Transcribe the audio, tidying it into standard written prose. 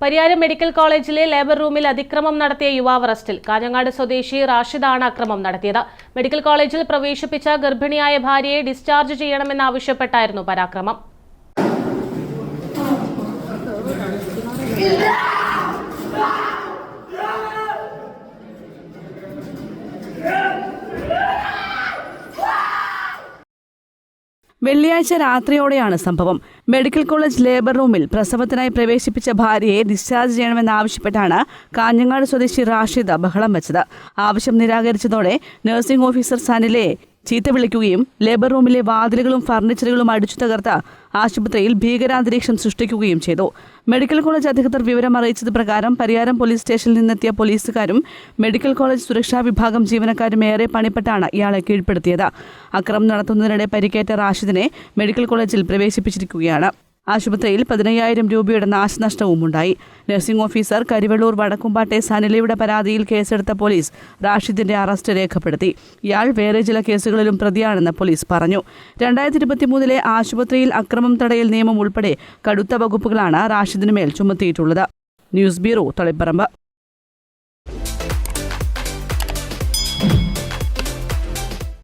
Pariyaram medical കോളേജിലെ labour റൂമിൽ അതിക്രമം നടത്തിയ യുവാവ് അറസ്റ്റിൽ. കാഞ്ഞങ്ങാട് സ്വദേശി റാഷിദാണ് അക്രമം നടത്തിയത്. മെഡിക്കൽ കോളേജിൽ പ്രവേശിപ്പിച്ച ഗർഭിണിയായ ഭാര്യയെ ഡിസ്ചാർജ് ചെയ്യണമെന്നാവശ്യപ്പെട്ടായിരുന്നു പരാക്രമം. വെള്ളിയാഴ്ച രാത്രിയോടെയാണ് സംഭവം. മെഡിക്കൽ കോളേജ് ലേബർ റൂമിൽ പ്രസവത്തിനായി പ്രവേശിപ്പിച്ച ഭാര്യയെ ഡിസ്ചാർജ് ചെയ്യണമെന്നാവശ്യപ്പെട്ടാണ് കാഞ്ഞങ്ങാട് സ്വദേശി റാഷിദ ബഹളം വെച്ചത്. ആവശ്യം നിരാകരിച്ചതോടെ നഴ്സിംഗ് ഓഫീസർ സനിലയെ ചീത്ത വിളിക്കുകയും ലേബർ റൂമിലെ വാതിലുകളും ഫർണിച്ചറുകളും അടിച്ചു തകർത്ത് ആശുപത്രിയിൽ ഭീകരാന്തരീക്ഷം സൃഷ്ടിക്കുകയും ചെയ്തു. മെഡിക്കൽ കോളേജ് അധികൃതർ വിവരം അറിയിച്ചത് പ്രകാരം പരിയാരം പോലീസ് സ്റ്റേഷനിൽ നിന്നെത്തിയ പോലീസുകാരും മെഡിക്കൽ കോളേജ് സുരക്ഷാ വിഭാഗം ജീവനക്കാരും ഏറെ പണിപ്പെട്ടാണ് ഇയാളെ കീഴ്പ്പെടുത്തിയത്. അക്രമം നടത്തുന്നതിനിടെ പരിക്കേറ്റ റാഷിദിനെ മെഡിക്കൽ കോളേജിൽ പ്രവേശിപ്പിച്ചിരിക്കുകയാണ്. ആശുപത്രിയിൽ 15,000 രൂപയുടെ നാശനഷ്ടവും ഉണ്ടായി. നഴ്സിംഗ് ഓഫീസർ കരിവെള്ളൂർ വടക്കുംപാട്ടെ സനിലയുടെ പരാതിയിൽ കേസെടുത്ത പോലീസ് റാഷിദിന്റെ അറസ്റ്റ് രേഖപ്പെടുത്തി. ഇയാൾ വേറെ ചില കേസുകളിലും പ്രതിയാണെന്ന് പോലീസ് പറഞ്ഞു. 2023 ആശുപത്രിയിൽ അക്രമം തടയൽ നിയമം ഉൾപ്പെടെ കടുത്ത വകുപ്പുകളാണ് റാഷിദിനുമേൽ ചുമത്തിയിട്ടുള്ളത്. News bureau, Taliparamba.